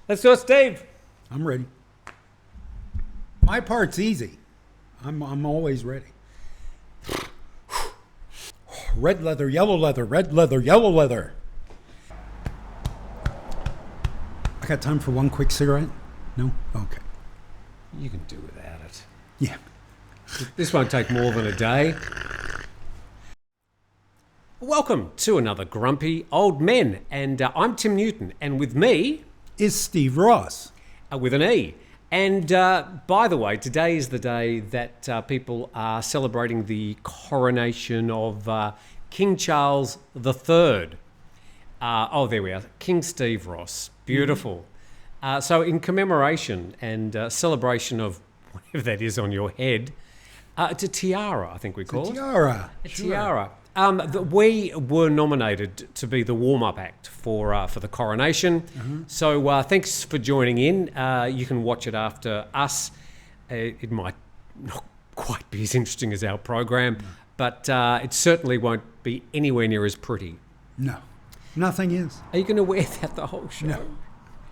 Let's do it, Steve. I'm ready. My part's easy. I'm always ready. Red leather, yellow leather, red leather, yellow leather. I got time for one quick cigarette? No? Okay. You can do without it. Yeah. This won't take more than a day. Welcome to another Grumpy Old Men, and I'm Tim Newton, and with me is Steve Rosse. With an E. And by the way, today is the day that people are celebrating the coronation of King Charles III. There we are, King Steve Rosse. Beautiful. So in commemoration and celebration of whatever that is on your head, it's a tiara, I think we call it. Tiara. A tiara. We were nominated to be the warm-up act for the coronation. Mm-hmm. So thanks for joining in. You can watch it after us. It might not quite be as interesting as our program, but it certainly won't be anywhere near as pretty. No, nothing is. Are you going to wear that the whole show? No.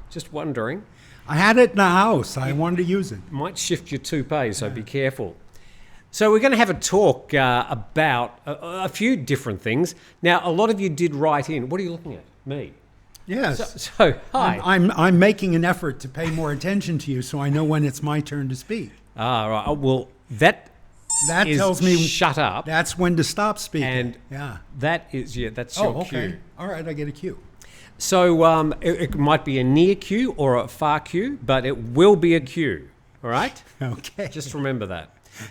Just wondering. I had it in the house. I wanted to use it. Might shift your toupee, so be careful. So we're going to have a talk about a few different things. Now, a lot of you did write in. What are you looking at? Me? Yes. So hi. I'm making an effort to pay more attention to you so I know when it's my turn to speak. Right. Well, that tells me shut up. That's when to stop speaking. And that's your cue. All right, I get a cue. So it might be a near cue or a far cue, but it will be a cue. All right? Okay. Just remember that.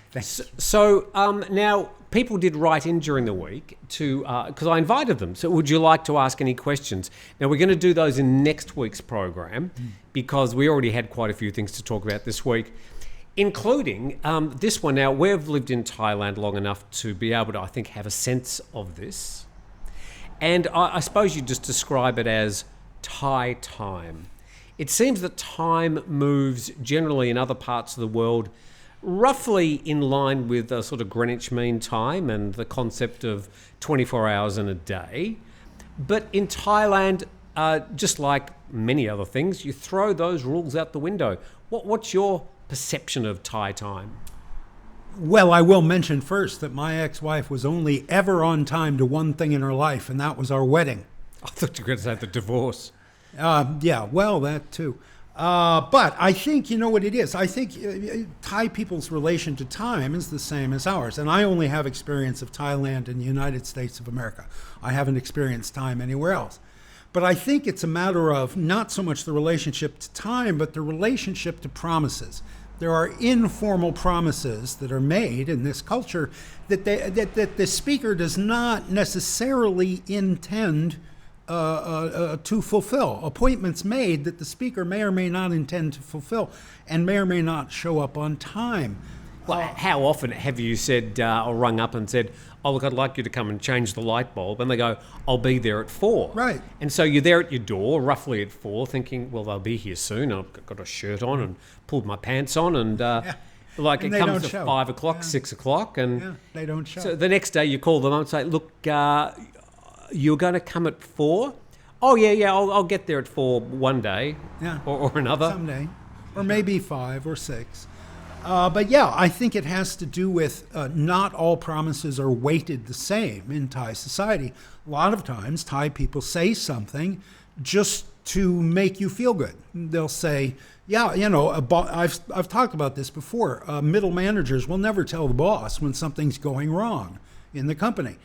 Thanks. So now people did write in during the week to because I invited them. So would you like to ask any questions? Now we're going to do those in next week's program because we already had quite a few things to talk about this week, including this one. Now we've lived in Thailand long enough to be able to, I think, have a sense of this, and I suppose you just describe it as Thai time. It seems that time moves generally in other parts of the world roughly in line with a sort of Greenwich Mean Time and the concept of 24 hours in a day. But in Thailand, just like many other things, you throw those rules out the window. What's your perception of Thai time? Well, I will mention first that my ex-wife was only ever on time to one thing in her life, and that was our wedding. I thought you were going to say the divorce. Yeah, well, that too. But I think, you know what it is? I think Thai people's relation to time is the same as ours. And I only have experience of Thailand and the United States of America. I haven't experienced time anywhere else. But I think it's a matter of not so much the relationship to time, but the relationship to promises. There are informal promises that are made in this culture that the speaker does not necessarily intend to fulfill. Appointments made that the speaker may or may not intend to fulfill and may or may not show up on time. Well, how often have you said or rung up and said, oh, look, I'd like you to come and change the light bulb, and they go, I'll be there at 4. Right. And so you're there at your door roughly at 4 thinking, well, they'll be here soon. I've got a shirt on and pulled my pants on and like and it comes at 5 o'clock, 6 o'clock. And they don't show. So the next day you call them up and say, look, you're going to come at 4? Oh, yeah, I'll get there at 4 one day or another. Someday. Or maybe 5 or 6. But yeah, I think it has to do with not all promises are weighted the same in Thai society. A lot of times Thai people say something just to make you feel good. They'll say, yeah, you know, I've talked about this before. Middle managers will never tell the boss when something's going wrong in the company.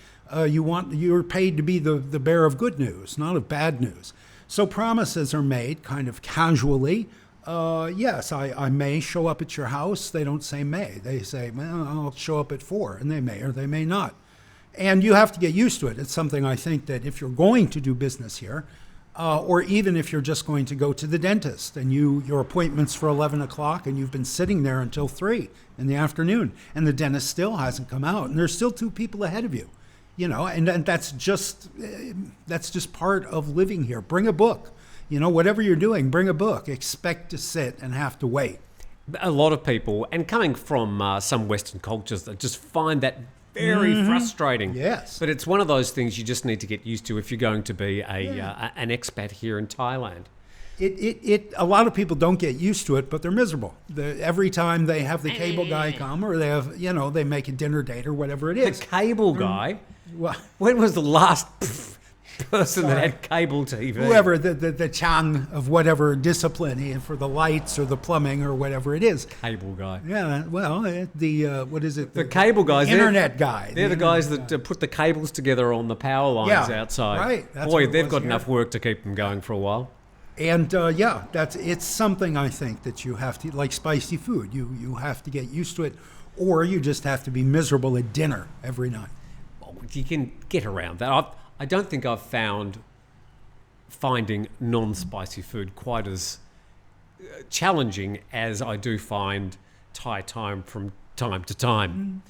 You're paid to be the bearer of good news, not of bad news. So promises are made kind of casually. Yes, I may show up at your house. They don't say may. They say, well, I'll show up at 4, and they may or they may not. And you have to get used to it. It's something I think that if you're going to do business here, or even if you're just going to go to the dentist and your appointment's for 11 o'clock and you've been sitting there until 3 in the afternoon and the dentist still hasn't come out and there's still 2 people ahead of you. You know, and that's just part of living here. Bring a book. You know, whatever you're doing, bring a book. Expect to sit and have to wait. A lot of people, and coming from some Western cultures, that just find that very frustrating. Yes. But it's one of those things you just need to get used to if you're going to be an expat here in Thailand. A lot of people don't get used to it, but they're miserable. Every time they have the cable guy come, or they have, they make a dinner date or whatever it is. The cable guy? Well, when was the last person that had cable TV? Whoever, the chang of whatever discipline for the lights or the plumbing or whatever it is. Cable guy. Yeah, well, what is it? The cable guys. Internet guy. They're the guys that put the cables together on the power lines outside. Right. Boy, they've got enough work to keep them going for a while. And it's something I think that you have to, like spicy food, you have to get used to it, or you just have to be miserable at dinner every night. Well, you can get around that. I don't think I've finding non-spicy food quite as challenging as I do find Thai time from time to time.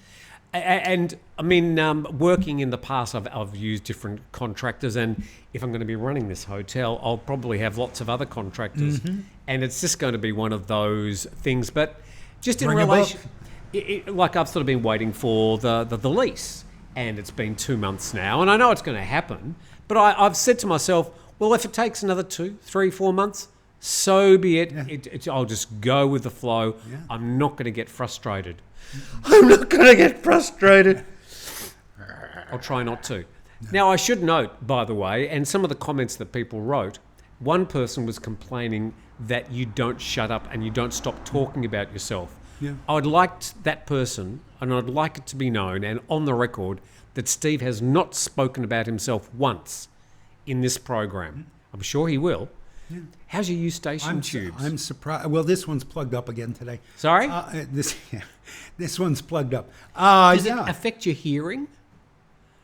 And I mean, working in the past, I've used different contractors, and if I'm going to be running this hotel, I'll probably have lots of other contractors, and it's just going to be one of those things. But just in relation, like I've sort of been waiting for the lease, and it's been 2 months now, and I know it's going to happen, but I've said to myself, well, if it takes another 2, 3, 4 months, so be it. Yeah. I'll just go with the flow. Yeah. I'm not going to get frustrated. I'm not going to get frustrated. I'll try not to. No. Now, I should note, by the way, and some of the comments that people wrote, one person was complaining that you don't shut up and you don't stop talking about yourself. Yeah. I would like that person, and I'd like it to be known and on the record, that Steve has not spoken about himself once in this program. I'm sure he will. Yeah. How's your eustachian tubes? I'm surprised. Well, this one's plugged up again today. Sorry? This one's plugged up. Does it affect your hearing?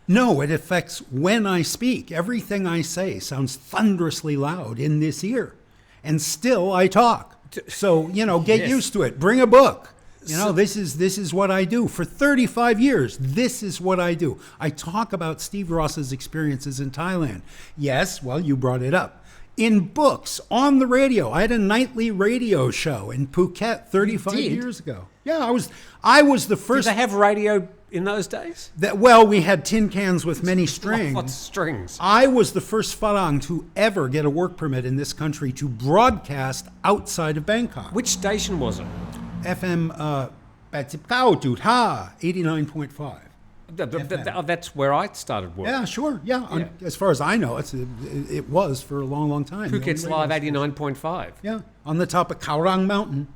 No, it affects when I speak. Everything I say sounds thunderously loud in this ear. And still I talk. So, get used to it. Bring a book. This is what I do. For 35 years, this is what I do. I talk about Steve Rosse's experiences in Thailand. Yes, well, you brought it up. In books, on the radio. I had a nightly radio show in Phuket 35 years ago. Yeah, I was the first. Did they have radio in those days? We had tin cans with many strings. Lots of strings. I was the first Farang to ever get a work permit in this country to broadcast outside of Bangkok. Which station was it? FM 89.5. That's where I started work. Yeah, sure. Yeah. As far as I know, it was for a long, long time. Phuket's Live 89.5. Yeah, on the top of Khao Rang Mountain.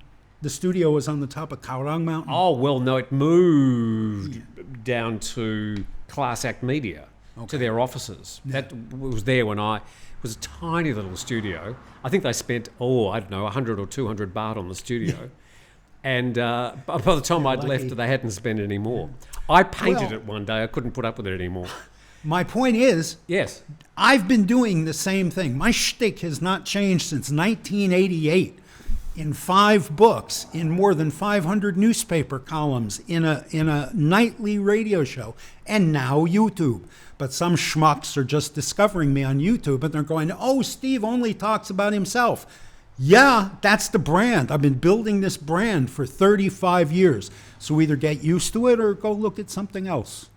The studio was on the top of Khao Rang Mountain. Oh, well, no, it moved down to Class Act Media, to their offices. Yeah. That was there when it was a tiny little studio. I think they spent, 100 or 200 baht on the studio. And by the time I'd left, they hadn't spent any more. I painted it one day. I couldn't put up with it anymore. My point is, yes, I've been doing the same thing. My schtick has not changed since 1988. In 5 books, in more than 500 newspaper columns, in a nightly radio show, and now YouTube. But some schmucks are just discovering me on YouTube, and they're going, "Oh, Steve only talks about himself." Yeah, that's the brand. I've been building this brand for 35 years. So either get used to it or go look at something else.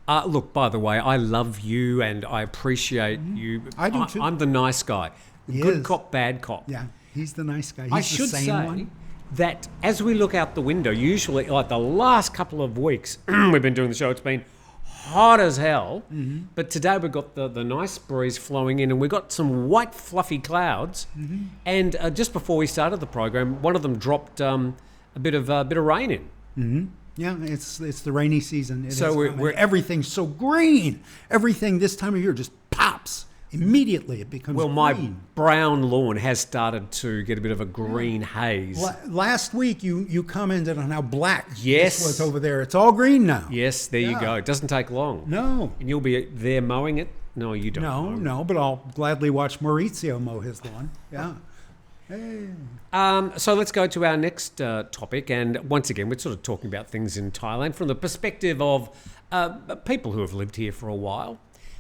Look, by the way, I love you and I appreciate you. I do too. I'm the nice guy. Good cop, bad cop. Yeah, he's the nice guy. He's I should the sane say one. that as we look out the window, usually like the last couple of weeks we've been doing the show, it's been hot as hell. Mm-hmm. But today we've got the nice breeze flowing in and we've got some white fluffy clouds. Mm-hmm. And just before we started the program, one of them dropped a bit of rain in. Mm-hmm. Yeah, it's the rainy season. So we're everything's so green. Everything this time of year just pops. Immediately it becomes green. My brown lawn has started to get a bit of a green haze. Last week you commented on how black this was over there. It's all green now. Yes, there you go. It doesn't take long. No. And you'll be there mowing it? No, you don't. No, but I'll gladly watch Maurizio mow his lawn. Yeah. Hey. So let's go to our next topic. And once again, we're sort of talking about things in Thailand from the perspective of people who have lived here for a while.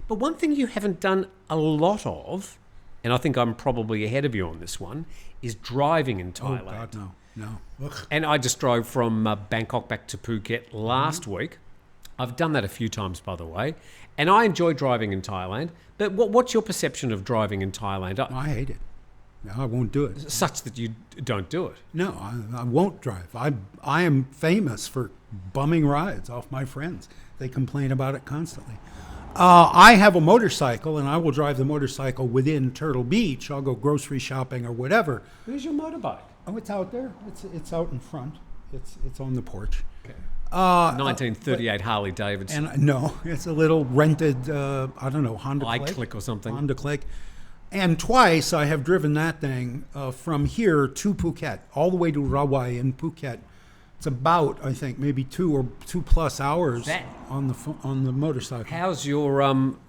But one thing you haven't done a lot of, and I think I'm probably ahead of you on this one, is driving in Thailand. Oh, God, no. Ugh. And I just drove from Bangkok back to Phuket last week. I've done that a few times, by the way, and I enjoy driving in Thailand. But what's your perception of driving in Thailand? I hate it. No, I won't do it. Such that you don't do it. No, I won't drive. I am famous for bumming rides off my friends. They complain about it constantly. I have a motorcycle, and I will drive the motorcycle within Turtle Beach. I'll go grocery shopping or whatever. Where's your motorbike? Oh, it's out there. It's out in front. It's on the porch. Okay. 1938 Harley Davidson. And no, it's a little rented, I don't know, Honda Click or something. Honda Click. And twice I have driven that thing from here to Phuket, all the way to Rosse in Phuket. It's about, I think, maybe 2+ hours on the motorcycle. How's your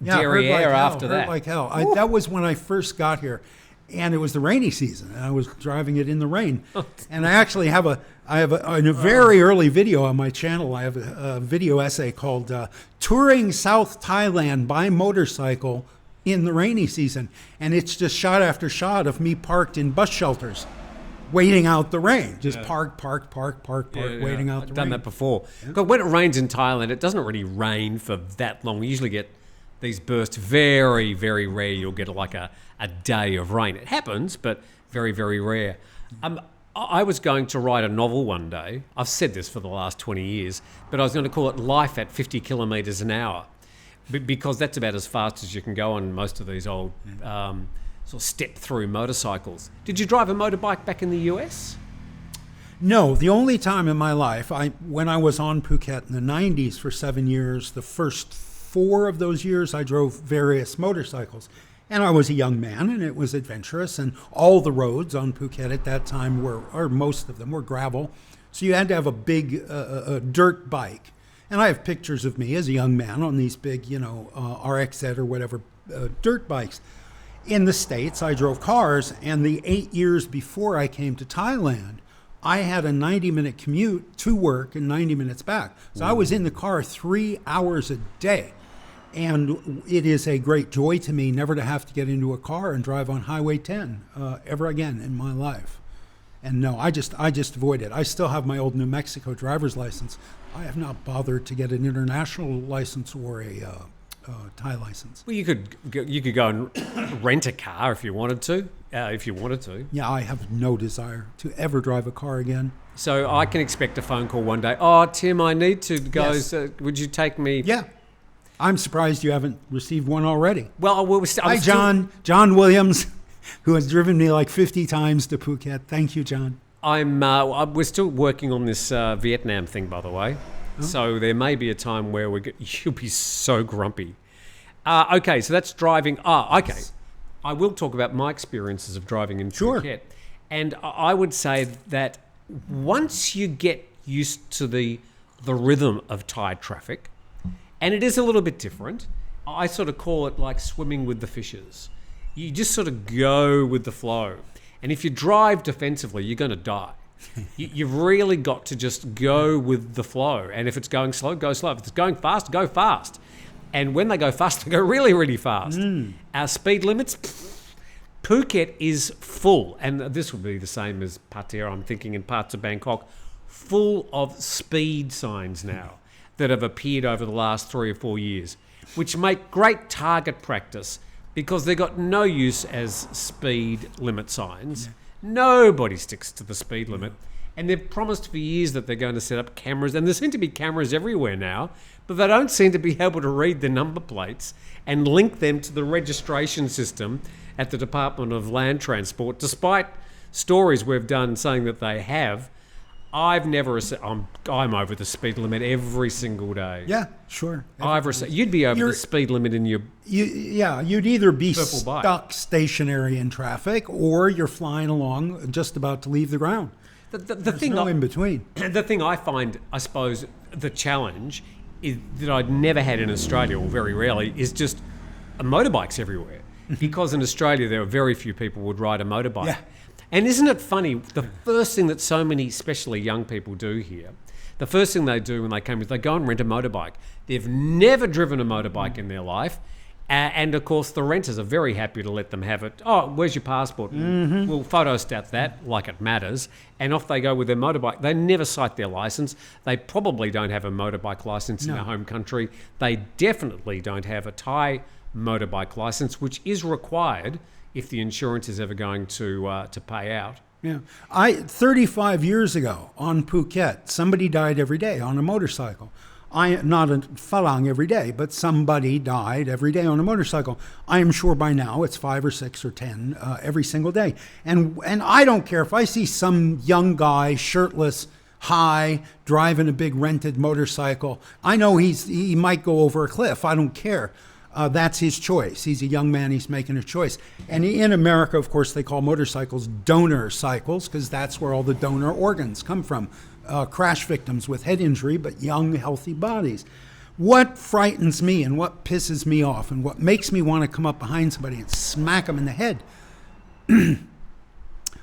derriere after that? Hurt like hell. That was when I first got here, and it was the rainy season, and I was driving it in the rain. And I actually have in a very early video on my channel, I have a video essay called "Touring South Thailand by Motorcycle in the Rainy Season," and it's just shot after shot of me parked in bus shelters, waiting out the rain. Just park, waiting out the rain. I've done that before. Because when it rains in Thailand, it doesn't really rain for that long. We usually get these bursts. Very, very rare you'll get like a day of rain. It happens, but very, very rare. I was going to write a novel one day. I've said this for the last 20 years, but I was going to call it Life at 50 kilometres an hour, because that's about as fast as you can go on most of these old sort of step-through motorcycles. Did you drive a motorbike back in the US? No, the only time in my life, when I was on Phuket in the 90s for 7 years, the first 4 of those years I drove various motorcycles. And I was a young man, and it was adventurous, and all the roads on Phuket at that time or most of them were gravel. So you had to have a big dirt bike. And I have pictures of me as a young man on these big, RXZ or whatever dirt bikes. In the States, I drove cars, and the 8 years before I came to Thailand, I had a 90-minute commute to work and 90 minutes back. So I was in the car 3 hours a day. And it is a great joy to me never to have to get into a car and drive on Highway 10 ever again in my life. And no, I just avoid it. I still have my old New Mexico driver's license. I have not bothered to get an international license or a Thai license. Well, you could go and rent a car if you wanted to. Yeah, I have no desire to ever drive a car again. So I can expect a phone call one day. Oh, Tim, I need to go. Yes. So would you take me? Yeah. I'm surprised you haven't received one already. Well, hi, John. John Williams, who has driven me like 50 times to Phuket. Thank you, John. We're still working on this Vietnam thing, by the way. Oh. So there may be a time where you'll be so grumpy. Okay, so that's driving. Okay. I will talk about my experiences of driving in Phuket. And I would say that once you get used to the rhythm of Thai traffic, and it is a little bit different. I sort of call it like swimming with the fishes. You just sort of go with the flow. And if you drive defensively, you're going to die. You've really got to just go with the flow. And if it's going slow, go slow. If it's going fast, go fast. And when they go fast, they go really, really fast. Our speed limits, Phuket is full. And this would be the same as Pattaya, I'm thinking, in parts of Bangkok, full of speed signs now that have appeared over the last 3 or 4 years, which make great target practice because they've got no use as speed limit signs. Nobody sticks to the speed limit. And they've promised for years that they're going to set up cameras, and there seem to be cameras everywhere now, but they don't seem to be able to read the number plates and link them to the registration system at the Department of Land Transport, despite stories we've done saying that they have. I've never. I'm over the speed limit every single day. Yeah, sure. You'd be over the speed limit in your. You'd either be stuck bike. Stationary in traffic, or you're flying along, just about to leave the ground. The thing in between. The thing I find, I suppose, the challenge is that I'd never had in Australia, or very rarely, is just motorbikes everywhere. Because in Australia, there are very few people would ride a motorbike. Yeah. And isn't it funny, the first thing that so many, especially young people, do here, the first thing they do when they come is they go and rent a motorbike. They've never driven a motorbike in their life, And of course, the renters are very happy to let them have it. Oh, where's your passport? We'll photostat that like it matters. And off they go with their motorbike. They never cite their license. They probably don't have a motorbike license in their home country. They definitely don't have a Thai motorbike license, which is required if the insurance is ever going to pay out. Yeah. 35 years ago on Phuket, somebody died every day on a motorcycle. Not a Falang every day, but somebody died every day on a motorcycle. I am sure by now it's 5 or 6 or 10 every single day. And I don't care if I see some young guy, shirtless, high, driving a big rented motorcycle. I know he might go over a cliff. I don't care. That's his choice. He's a young man. He's making a choice. And in America, of course, they call motorcycles donor cycles because that's where all the donor organs come from. Crash victims with head injury, but young, healthy bodies. What frightens me and what pisses me off and what makes me want to come up behind somebody and smack them in the head.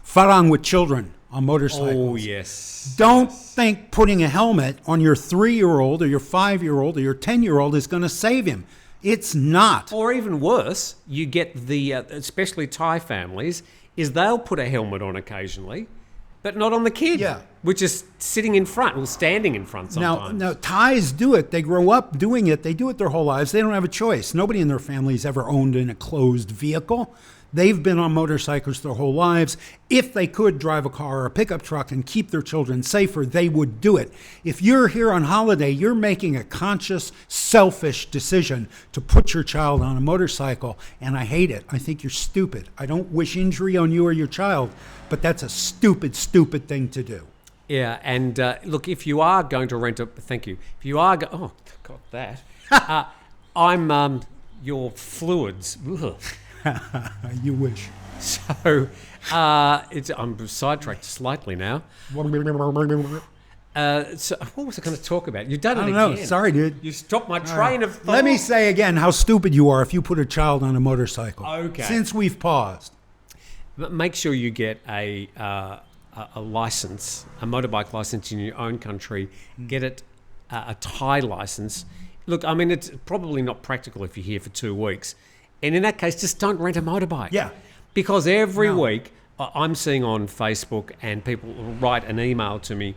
Farang with children on motorcycles. Oh, yes. Don't think putting a helmet on your 3-year-old or your 5-year-old or your 10-year-old is going to save him. It's not. Or even worse, you get the, especially Thai families, is they'll put a helmet on occasionally, but not on the kid, which is sitting in front or standing in front sometimes. Now, Thais do it. They grow up doing it. They do it their whole lives. They don't have a choice. Nobody in their family's ever owned an enclosed vehicle. They've been on motorcycles their whole lives. If they could drive a car or a pickup truck and keep their children safer, they would do it. If you're here on holiday, you're making a conscious, selfish decision to put your child on a motorcycle, and I hate it. I think you're stupid. I don't wish injury on you or your child, but that's a stupid, stupid thing to do. Yeah, and look, if you are going to rent a... Thank you. If you are... oh, got that. I'm your fluids... Ugh. You wish. So, I'm sidetracked slightly now. So, what was I going to talk about? You've done it again. I don't know. Sorry, dude. You stopped my train of thought. Let me say again how stupid you are if you put a child on a motorcycle. Okay. Since we've paused. But make sure you get a license, a motorbike license in your own country. Get it a Thai license. Look, I mean, it's probably not practical if you're here for 2 weeks. And in that case, just don't rent a motorbike. Yeah. Because every week I'm seeing on Facebook and people write an email to me,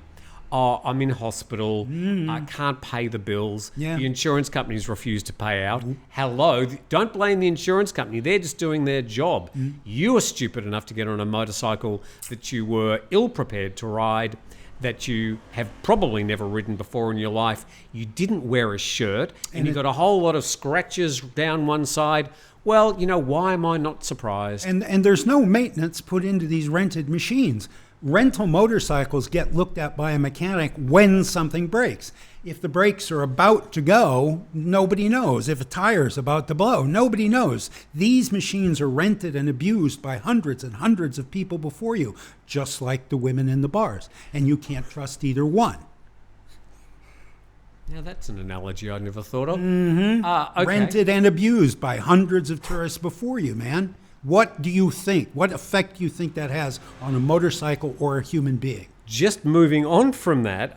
oh, I'm in hospital, I can't pay the bills, the insurance companies refuse to pay out. Hello, don't blame the insurance company, they're just doing their job. You were stupid enough to get on a motorcycle that you were ill-prepared to ride, that you have probably never ridden before in your life. You didn't wear a shirt, and you got a whole lot of scratches down one side. Well, you know, why am I not surprised? And there's no maintenance put into these rented machines. Rental motorcycles get looked at by a mechanic when something breaks. If the brakes are about to go, nobody knows. If a tire's about to blow, nobody knows. These machines are rented and abused by hundreds and hundreds of people before you, just like the women in the bars. And you can't trust either one. Now, that's an analogy I'd never thought of. Okay. Rented and abused by hundreds of tourists before you, man. What do you think? What effect do you think that has on a motorcycle or a human being? Just moving on from that,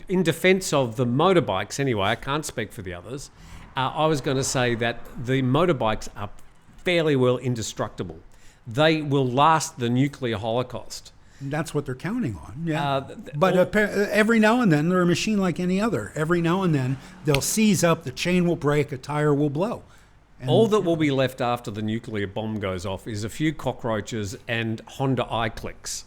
in defense of the motorbikes anyway, I can't speak for the others, I was going to say that the motorbikes are fairly well indestructible. They will last the nuclear holocaust. That's what they're counting on, but every now and then, they're a machine like any other. Every now and then, they'll seize up, the chain will break, a tire will blow. And all that will be left after the nuclear bomb goes off is a few cockroaches and Honda iClicks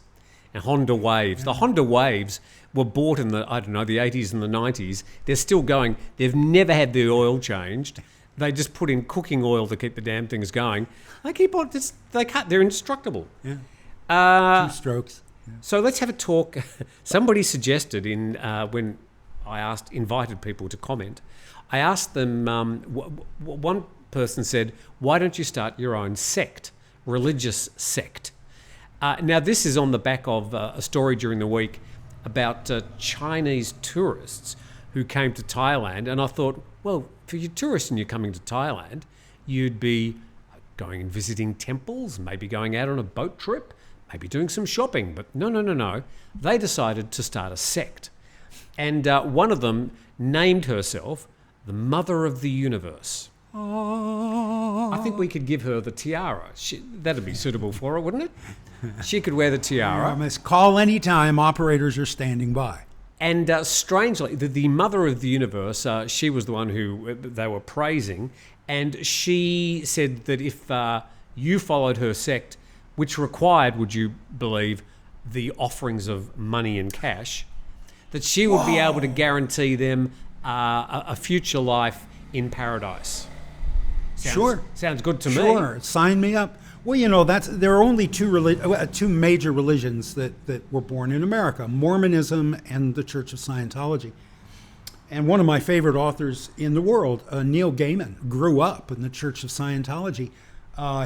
and Honda Waves. Yeah. The Honda Waves were bought in the 80s and the 90s. They're still going. They've never had the oil changed. They just put in cooking oil to keep the damn things going. They keep on. They're indestructible. Yeah. 2 strokes. Yeah. So let's have a talk. Somebody suggested when I invited people to comment, I asked them. One person said, "Why don't you start your own religious sect?" Now this is on the back of a story during the week about Chinese tourists who came to Thailand, and I thought, well, for you tourists and you're coming to Thailand, you'd be going and visiting temples, maybe going out on a boat trip, maybe doing some shopping. But no. They decided to start a sect. And one of them named herself the Mother of the Universe. I think we could give her the tiara. That'd be suitable for her, wouldn't it? She could wear the tiara. Must call anytime. Operators are standing by. And strangely, the mother of the universe, she was the one who they were praising, and she said that if you followed her sect, which required, would you believe, the offerings of money and cash, that she would be able to guarantee them a future life in paradise. Sounds good to me. Sure, sign me up. Well, there are only two major religions that were born in America: Mormonism and the Church of Scientology. And one of my favorite authors in the world, Neil Gaiman, grew up in the Church of Scientology.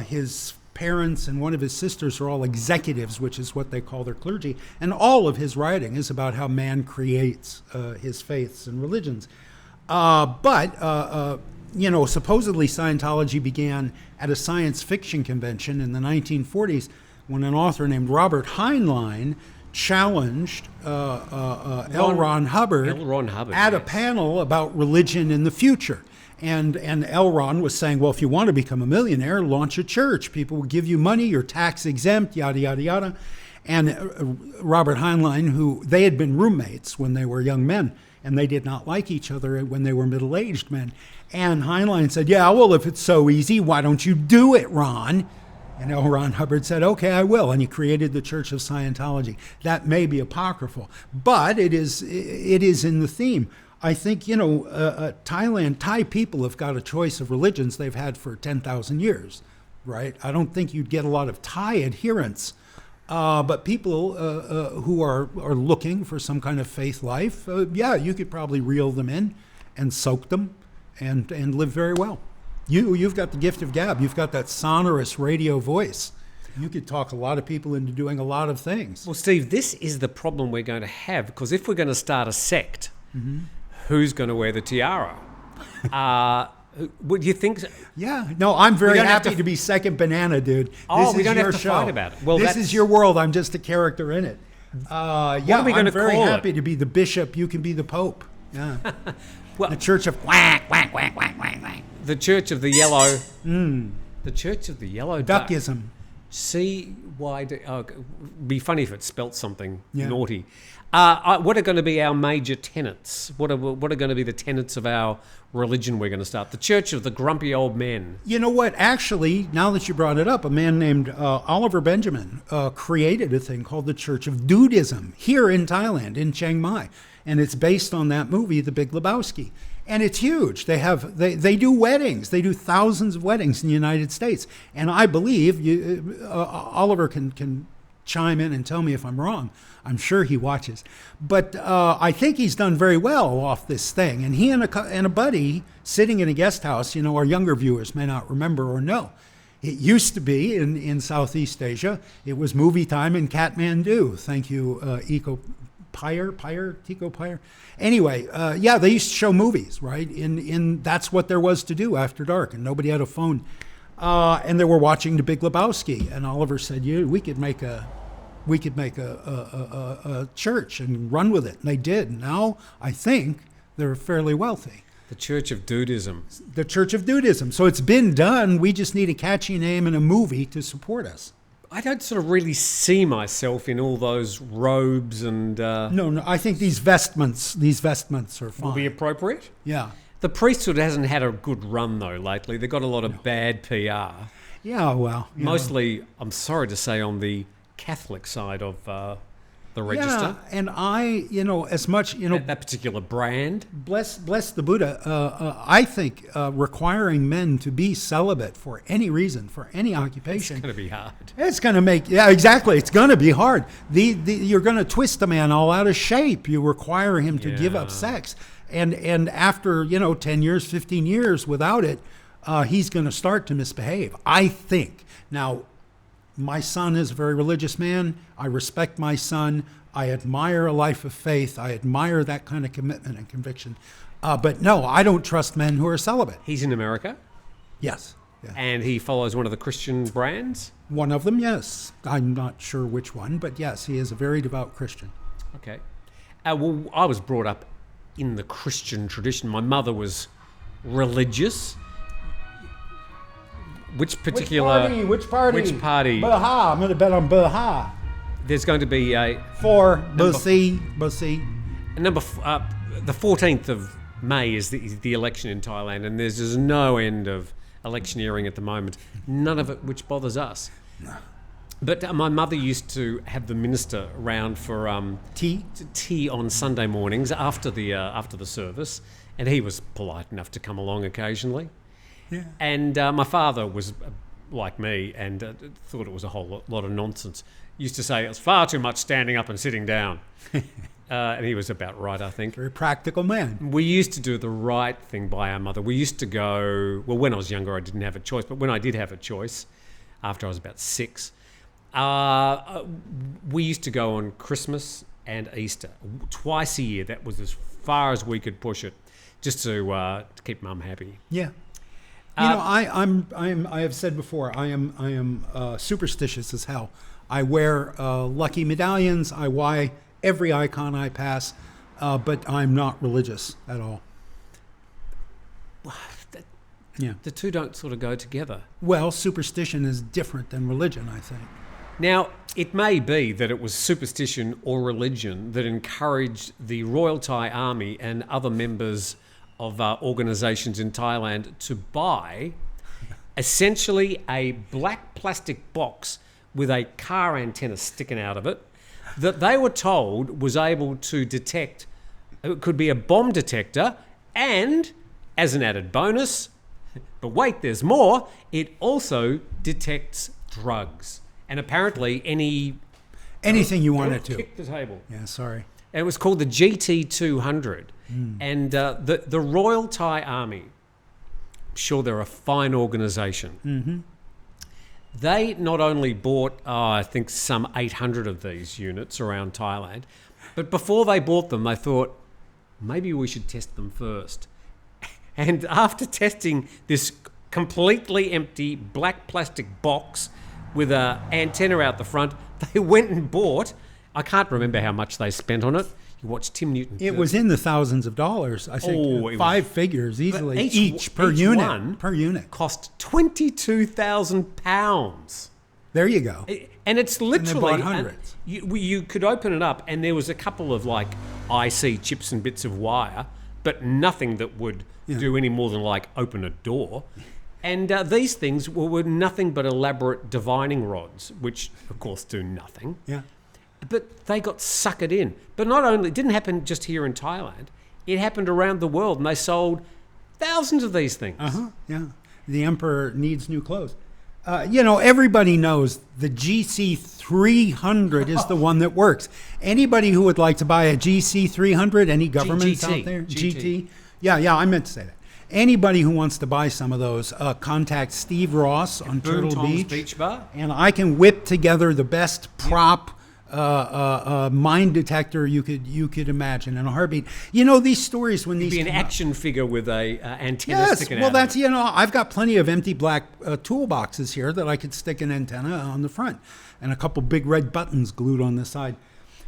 His parents and one of his sisters are all executives, which is what they call their clergy. And all of his writing is about how man creates his faiths and religions. Supposedly Scientology began at a science fiction convention in the 1940s when an author named Robert Heinlein challenged L. Ron Hubbard at a panel about religion in the future. And L. Ron was saying, well, if you want to become a millionaire, launch a church. People will give you money, you're tax exempt, yada, yada, yada. And Robert Heinlein, who they had been roommates when they were young men, and they did not like each other when they were middle-aged men. And Heinlein said, yeah, well, if it's so easy, why don't you do it, Ron? And L. Ron Hubbard said, okay, I will. And he created the Church of Scientology. That may be apocryphal, but it is in the theme. I think, Thailand, Thai people have got a choice of religions they've had for 10,000 years, right? I don't think you'd get a lot of Thai adherents. But people who are looking for some kind of faith life, you could probably reel them in and soak them and live very well. You've got the gift of gab. You've got that sonorous radio voice. You could talk a lot of people into doing a lot of things. Well, Steve, this is the problem we're going to have, because if we're going to start a sect, who's going to wear the tiara? Would you think so? Yeah. No, I'm very happy to be second banana, dude. We don't have to fight about it. Well, this is your world. I'm just a character in it. I'm very happy to be the bishop. You can be the pope. Yeah. Well, the Church of quack, quack, quack, quack, quack, quack. The Church of the Yellow. The Church of the Yellow Duckism. CYD. Be funny if it spelt something naughty. What are going to be our major tenets? What are going to be the tenets of our religion we're going to start? The Church of the Grumpy Old Men. You know what? Actually, now that you brought it up, a man named Oliver Benjamin created a thing called the Church of Dudeism here in Thailand, in Chiang Mai. And it's based on that movie, The Big Lebowski. And it's huge. They do weddings. They do thousands of weddings in the United States. And I believe, Oliver can chime in and tell me if I'm wrong. I'm sure he watches. But I think he's done very well off this thing. And he and a buddy sitting in a guest house, our younger viewers may not remember or know. It used to be in Southeast Asia. It was movie time in Kathmandu. Thank you, Tico Pyre. Anyway, they used to show movies, right? That's what there was to do after dark, and nobody had a phone. And they were watching The Big Lebowski. And Oliver said, we could make a church and run with it. And they did. Now, I think they're fairly wealthy. The Church of Dudeism. The Church of Dudeism. So it's been done. We just need a catchy name and a movie to support us. I don't sort of really see myself in all those robes and... No, I think these vestments are fine. Will be appropriate? Yeah. The priesthood hasn't had a good run, though, lately. They've got a lot of bad PR. Yeah, well... Mostly, I'm sorry to say, on the Catholic side of the register. Yeah, and I, as much, that particular brand. Bless the Buddha. I think requiring men to be celibate for any reason, for any occupation. It's going to be hard. It's going to make, exactly. It's going to be hard. You're going to twist a man all out of shape. You require him to give up sex. And after, 10 years, 15 years without it, he's going to start to misbehave, I think. Now, my son is a very religious man. I respect my son. I admire a life of faith. I admire that kind of commitment and conviction. But no, I don't trust men who are celibate. He's in America? Yes. Yeah. And he follows one of the Christian brands? One of them, yes. I'm not sure which one, but yes, he is a very devout Christian. Okay. Well, I was brought up in the Christian tradition. My mother was religious. which particular... Which party? Which party? Baha. I'm going to bet on Baha. There's going to be a... For Bussy. The 14th of May is the election in Thailand, and there's just no end of electioneering at the moment. None of it which bothers us. No. But my mother used to have the minister around for tea on Sunday mornings after the service, and he was polite enough to come along occasionally. Yeah. And my father was like me and thought it was a whole lot of nonsense. Used to say it's far too much standing up and sitting down. And he was about right, I think. Very practical man. We used to do the right thing by our mother. We used to go, well, when I was younger, I didn't have a choice. But when I did have a choice, after I was about 6, we used to go on Christmas and Easter twice a year. That was as far as we could push it, just to keep Mum happy. Yeah. You know, I have said before, I am superstitious as hell. I wear lucky medallions. I wear every icon I pass, but I'm not religious at all. Yeah. The two don't sort of go together. Well, superstition is different than religion, I think. Now, it may be that it was superstition or religion that encouraged the Royal Thai Army and other members of organisations in Thailand to buy essentially a black plastic box with a car antenna sticking out of it that they were told was able to detect, it could be a bomb detector, and as an added bonus, but wait, there's more, it also detects drugs. And apparently anything you wanted to. Kick the table. Yeah, sorry. And it was called the GT200. And the Royal Thai Army, I'm sure they're a fine organisation. Mm-hmm. They not only bought, I think, some 800 of these units around Thailand, but before they bought them, they thought, maybe we should test them first. And after testing this completely empty black plastic box with an antenna out the front, they went and bought, I can't remember how much they spent on it. You watch Tim Newton. It was in the thousands of dollars, I think. 5 figures easily. Each per unit. Per unit. Cost £22,000. There you go. And it's literally... And they bought hundreds. You could open it up and there was a couple of like IC chips and bits of wire, but nothing that would do any more than like open a door. And these things were nothing but elaborate divining rods, which of course do nothing. Yeah. But they got suckered in. But not only, it didn't happen just here in Thailand, it happened around the world, and they sold thousands of these things. Yeah. The emperor needs new clothes. You know, everybody knows the GC300 is the one that works. Anybody who would like to buy a GC300, any governments out there? GT. Yeah, I meant to say that. Anybody who wants to buy some of those, contact Steve Rosse on Turtle Beach Bar. And I can whip together the best prop mine detector you could imagine in a heartbeat. You know, these stories when these be an action figure with a antenna sticking out. Well, that's, you know, I've got plenty of empty black toolboxes here that I could stick an antenna on the front and a couple big red buttons glued on the side.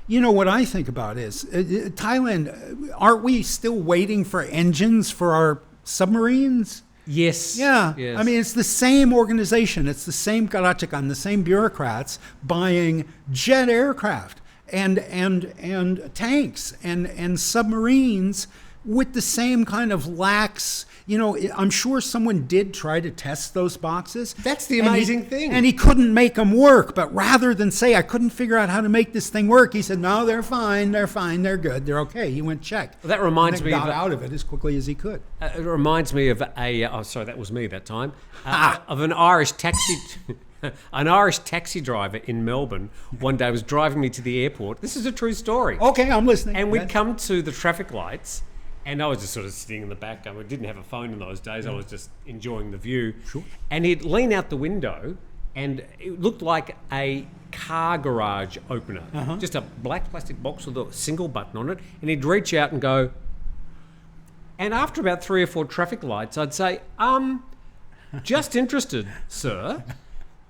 You know, what I think about is Thailand, aren't we still waiting for engines for our submarines? Yes. Yeah. Yes. I mean, it's the same organization. It's the same Karachikan, the same bureaucrats buying jet aircraft and tanks and submarines with the same kind of lax, you know, I'm sure someone did try to test those boxes. That's the amazing thing. And he couldn't make them work. But rather than say, I couldn't figure out how to make this thing work, he said, no, they're fine, they're good, they're okay. He went check. Well, that reminds me got out of it as quickly as he could. It reminds me of that was me that time, of an Irish taxi... An Irish taxi driver in Melbourne one day was driving me to the airport. This is a true story. Okay, I'm listening. And we'd come to the traffic lights, and I was just sort of sitting in the back. I didn't have a phone in those days. I was just enjoying the view. Sure. And he'd lean out the window, and it looked like a car garage opener. Just a black plastic box with a single button on it. And he'd reach out and go... And after about 3 or 4 traffic lights, I'd say, just interested, sir...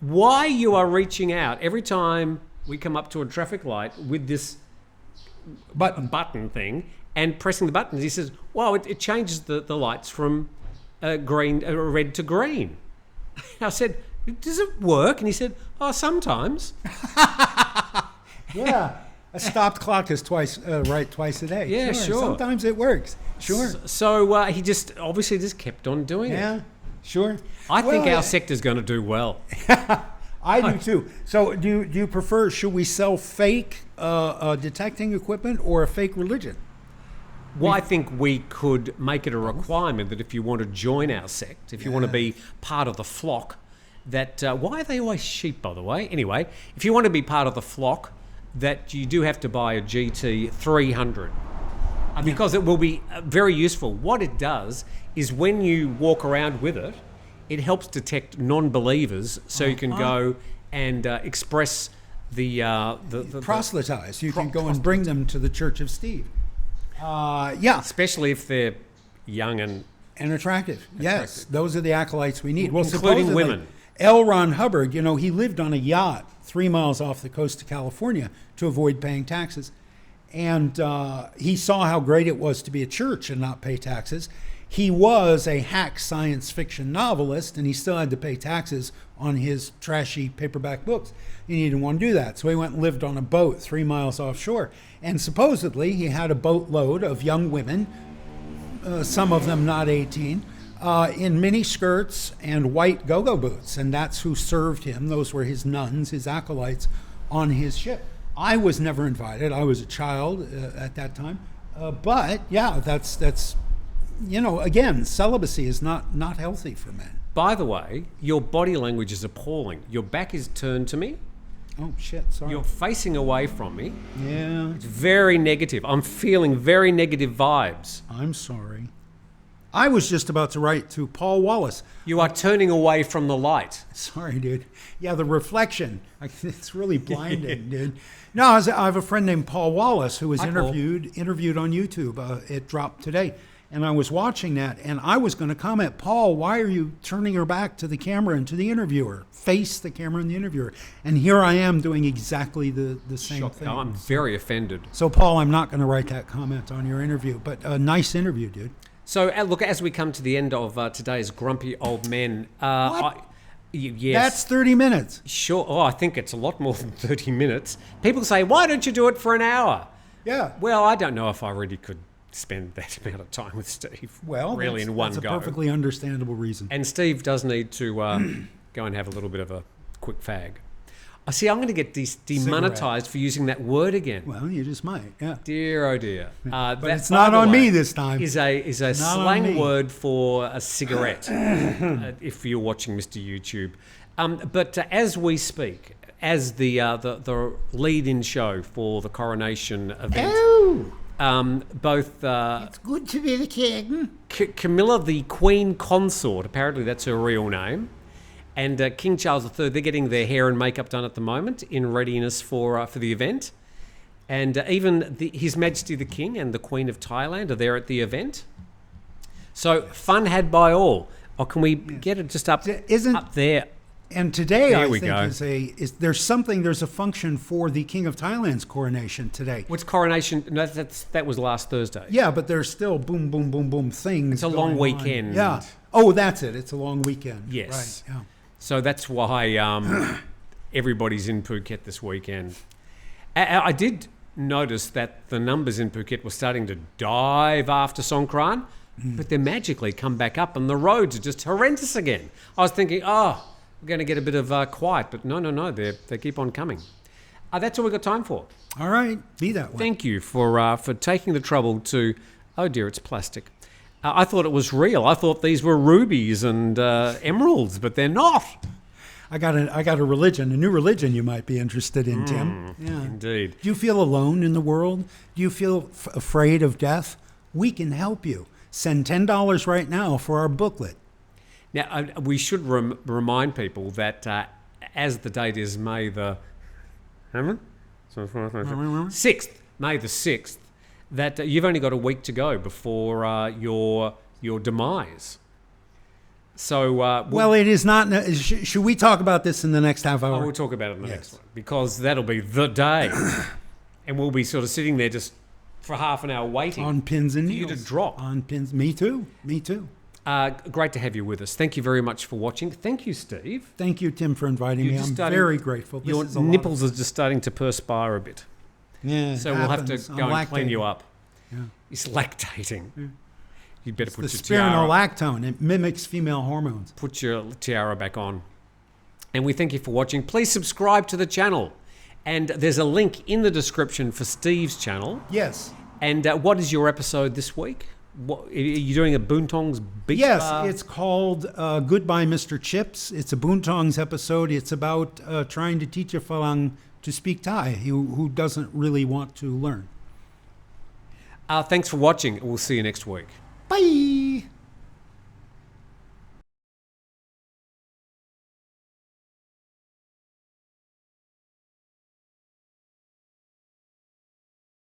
why you are reaching out every time we come up to a traffic light with this button thing and pressing the buttons. He says, well, it changes the lights from red to green. I said, does it work? And he said, oh, sometimes. Yeah. A stopped clock is twice a day. Yeah, sure. Sometimes it works. Sure. So he just obviously just kept on doing it. Yeah, sure. I think our sector's going to do well. I do too. So do you prefer, should we sell fake detecting equipment or a fake religion? Well, I think we could make it a requirement that if you want to join our sect, if you want to be part of the flock, that why are they always sheep, by the way? Anyway, if you want to be part of the flock, that you do have to buy a GT 300 because it will be very useful. What it does is when you walk around with it, it helps detect non-believers, so you can go and express the proselytize. You can go and bring them to the Church of Steve. Yeah, especially if they're young and attractive. Yes, those are the acolytes we need. Well, including women. L. Ron Hubbard, he lived on a yacht 3 miles off the coast of California to avoid paying taxes. And he saw how great it was to be a church and not pay taxes. He was a hack science fiction novelist, and he still had to pay taxes on his trashy paperback books. And he didn't want to do that. So he went and lived on a boat 3 miles offshore. And supposedly he had a boatload of young women, some of them not 18, in mini skirts and white go-go boots. And that's who served him. Those were his nuns, his acolytes on his ship. I was never invited. I was a child at that time. But yeah, that's again, celibacy is not healthy for men. By the way, your body language is appalling. Your back is turned to me. Oh, shit, sorry. You're facing away from me. Yeah. It's very negative. I'm feeling very negative vibes. I'm sorry. I was just about to write to Paul Wallace. You are turning away from the light. Sorry, dude. Yeah, the reflection. It's really blinding, dude. No, I have a friend named Paul Wallace who was interviewed on YouTube. It dropped today. And I was watching that, and I was going to comment, Paul, why are you turning your back to the camera and to the interviewer? Face the camera and the interviewer. And here I am doing exactly the same thing. No, I'm very offended. So, Paul, I'm not going to write that comment on your interview, but a nice interview, dude. So, look, as we come to the end of today's Grumpy Old Men... What? Yes. That's 30 minutes. Sure. Oh, I think it's a lot more than 30 minutes. People say, why don't you do it for an hour? Yeah. Well, I don't know if I really could spend that amount of time with Steve. Well, really in one go. That's a perfectly understandable reason. And Steve does need to go and have a little bit of a quick fag. I see. I'm going to get demonetized for using that word again. Well, you just might. Yeah. Dear, oh dear. But it's not on me this time. Is a slang word for a cigarette. If you're watching Mr. YouTube, but as we speak, as the lead-in show for the Coronation event. Oh. Both it's good to be the king. Camilla, the Queen Consort, apparently that's her real name, and King Charles III, they're getting their hair and makeup done at the moment in readiness for the event. And even His Majesty the King and the Queen of Thailand are there at the event. So fun had by all. Or can we get it just up there? And today, I think, there's a function for the King of Thailand's coronation today. What's coronation? No, that was last Thursday. Yeah, but there's still boom, boom, boom, boom things. It's a long weekend. Yeah. Oh, that's it. It's a long weekend. Yes. Right. Yeah. So that's why everybody's in Phuket this weekend. I did notice that the numbers in Phuket were starting to dive after Songkran, but they magically come back up and the roads are just horrendous again. I was thinking, we're going to get a bit of quiet, but no, they keep on coming. That's all we've got time for. All right, be that way. Thank you for taking the trouble to... Oh dear, it's plastic. I thought it was real. I thought these were rubies and emeralds, but they're not. I got a religion, a new religion you might be interested in, Tim. Yeah. Indeed. Do you feel alone in the world? Do you feel afraid of death? We can help you. Send $10 right now for our booklet. Now, we should remind people that as the date is May the 6th, May the 6th, that you've only got a week to go before your demise. So, well, it is not. Should we talk about this in the next half hour? We'll talk about it in the next one, because that'll be the day, and we'll be sort of sitting there just for half an hour waiting on pins and needles. You to drop on pins. Me too. Great to have you with us. Thank you very much for watching. Thank you, Steve. Thank you, Tim, for inviting me. I'm very grateful. Your nipples are just starting to perspire a bit. Yeah, so we'll have to go and clean you up. Yeah. It's lactating. Yeah. You'd better put your tiara. Spironolactone. It mimics female hormones. Put your tiara back on. And we thank you for watching. Please subscribe to the channel. And there's a link in the description for Steve's channel. Yes. And what is your episode this week? What, are you doing a Boontongs beach bar? Yes, it's called Goodbye, Mr. Chips. It's a Boontongs episode. It's about trying to teach a Falang to speak Thai who doesn't really want to learn. Thanks for watching. We'll see you next week. Bye.